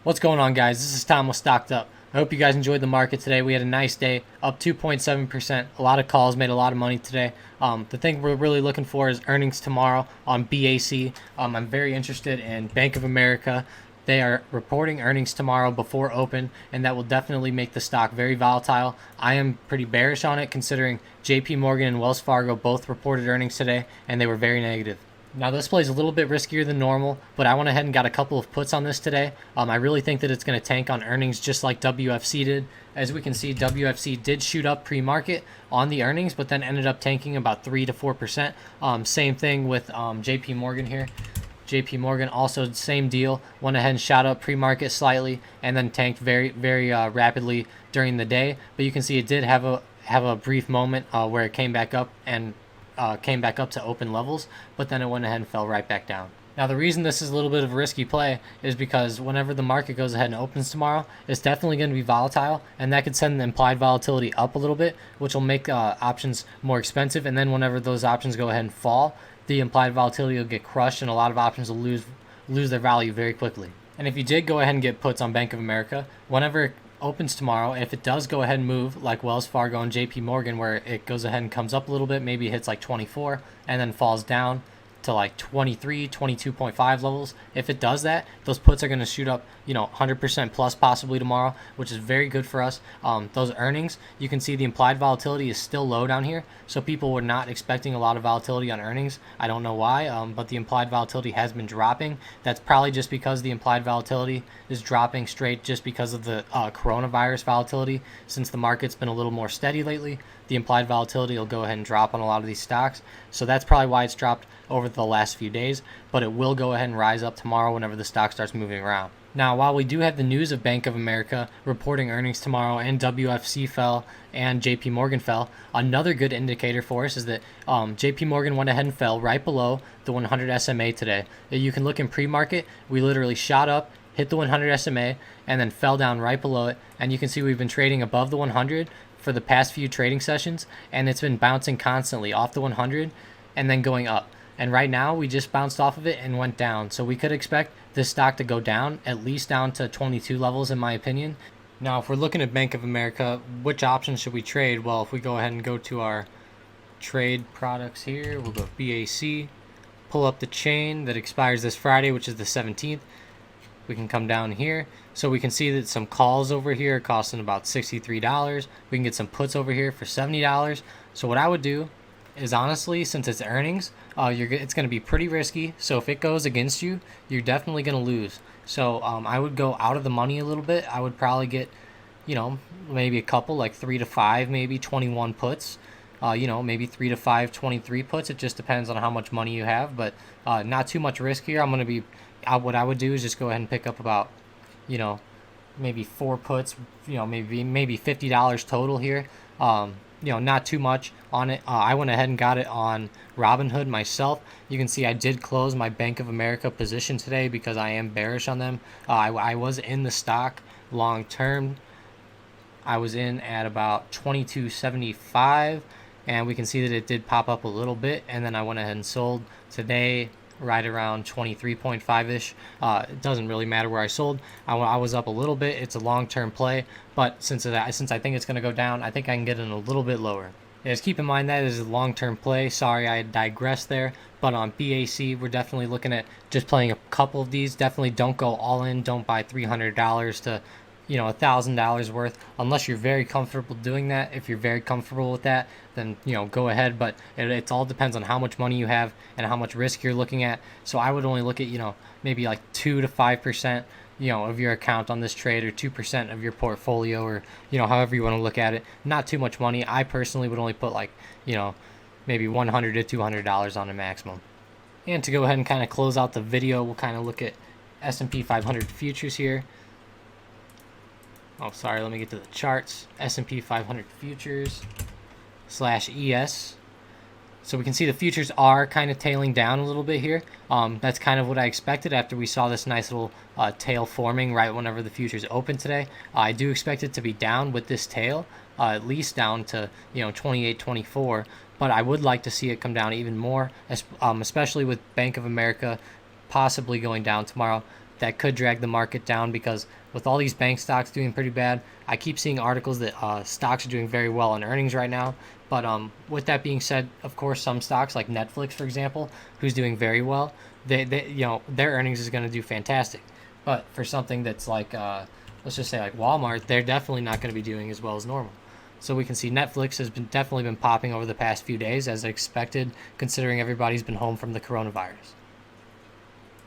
What's going on, guys? This is Tom with StockedUp. I hope you guys enjoyed the market today. We had a nice day, up 2.7%. A lot of calls, made a lot of money today. The thing we're really looking for is earnings tomorrow on BAC. I'm very interested in Bank of America. They are reporting earnings tomorrow before open, and that will definitely make the stock very volatile. I am pretty bearish on it considering JP Morgan and Wells Fargo both reported earnings today, and they were very negative. Now this play is a little bit riskier than normal, but I went ahead and got a couple of puts on this today. I really think that it's going to tank on earnings just like WFC did. As we can see, WFC did shoot up pre-market on the earnings, but then ended up tanking about 3 to 4%. Same thing with JP Morgan here. JP Morgan also same deal, went ahead and shot up pre-market slightly and then tanked very rapidly during the day. But you can see it did have a brief moment where it came back up to open levels, but then it went ahead and fell right back down. Now the reason this is a little bit of a risky play is because whenever the market goes ahead and opens tomorrow, it's definitely going to be volatile, and that could send the implied volatility up a little bit, which will make options more expensive. And then whenever those options go ahead and fall, the implied volatility will get crushed, and a lot of options will lose their value very quickly. And if you did go ahead and get puts on Bank of America, whenever it opens tomorrow, if it does go ahead and move like Wells Fargo and JP Morgan, where it goes ahead and comes up a little bit, maybe hits like 24 and then falls down to like 23, 22.5 levels. If it does that, those puts are going to shoot up, 100% plus possibly tomorrow, which is very good for us. Those earnings, you can see the implied volatility is still low down here, so people were not expecting a lot of volatility on earnings. I don't know why, but the implied volatility has been dropping. That's probably just because the implied volatility is dropping straight just because of the coronavirus volatility. Since the market's been a little more steady lately, the implied volatility will go ahead and drop on a lot of these stocks. So that's probably why it's dropped over the last few days, but it will go ahead and rise up tomorrow whenever the stock starts moving around. Now, while we do have the news of Bank of America reporting earnings tomorrow, and WFC fell and JP Morgan fell, another good indicator for us is that JP Morgan went ahead and fell right below the 100 SMA today. You can look in pre-market, we literally shot up, hit the 100 SMA, and then fell down right below it. And you can see we've been trading above the 100 for the past few trading sessions, and it's been bouncing constantly off the 100 and then going up. And right now we just bounced off of it and went down. So we could expect this stock to go down, at least down to 22 levels in my opinion. Now, if we're looking at Bank of America, which options should we trade? Well, if we go ahead and go to our trade products here, we'll go BAC, pull up the chain that expires this Friday, which is the 17th. We can come down here. So we can see that some calls over here are costing about $63. We can get some puts over here for $70. So what I would do is, honestly, since it's earnings, it's going to be pretty risky. So if it goes against you, you're definitely going to lose. So I would go out of the money a little bit. I would probably get, maybe a couple, like 3 to 5, maybe 21 puts. Maybe 3 to 5, 23 puts. It just depends on how much money you have, but not too much risk here. What I would do is just go ahead and pick up about, maybe 4 puts, maybe $50 total here. Not too much on it. I went ahead and got it on Robinhood myself. You can see I did close my Bank of America position today because I am bearish on them. I was in the stock long term. I was in at about 22.75, and we can see that it did pop up a little bit, and then I went ahead and sold today right around 23.5-ish. It doesn't really matter where I sold. I was up a little bit. It's a long-term play, but since I think it's going to go down, I think I can get in a little bit lower. Just keep in mind that is a long-term play. Sorry, I digressed there. But on BAC, we're definitely looking at just playing a couple of these. Definitely don't go all in. Don't buy $300 to $1,000 worth unless you're very comfortable doing that. If you're very comfortable with that, then go ahead, but it all depends on how much money you have and how much risk you're looking at. So I would only look at maybe like 2 to 5% of your account on this trade, or 2% of your portfolio, or however you want to look at it. Not too much money. I personally would only put like maybe $100 to $200 on a maximum. And to go ahead and kind of close out the video, we'll kind of look at S&P 500 futures here. Oh, sorry, let me get to the charts. S&P 500 futures /ES. So we can see the futures are kind of tailing down a little bit here. That's kind of what I expected after we saw this nice little tail forming right whenever the futures open today. I do expect it to be down with this tail, at least down to 28, 24. But I would like to see it come down even more, especially with Bank of America possibly going down tomorrow. that could drag the market down, because with all these bank stocks doing pretty bad, I keep seeing articles that stocks are doing very well on earnings right now. But with that being said, of course, some stocks like Netflix, for example, who's doing very well, they their earnings is going to do fantastic. But for something that's like let's just say like Walmart, they're definitely not going to be doing as well as normal. So we can see Netflix has been definitely been popping over the past few days as expected, considering everybody's been home from the coronavirus.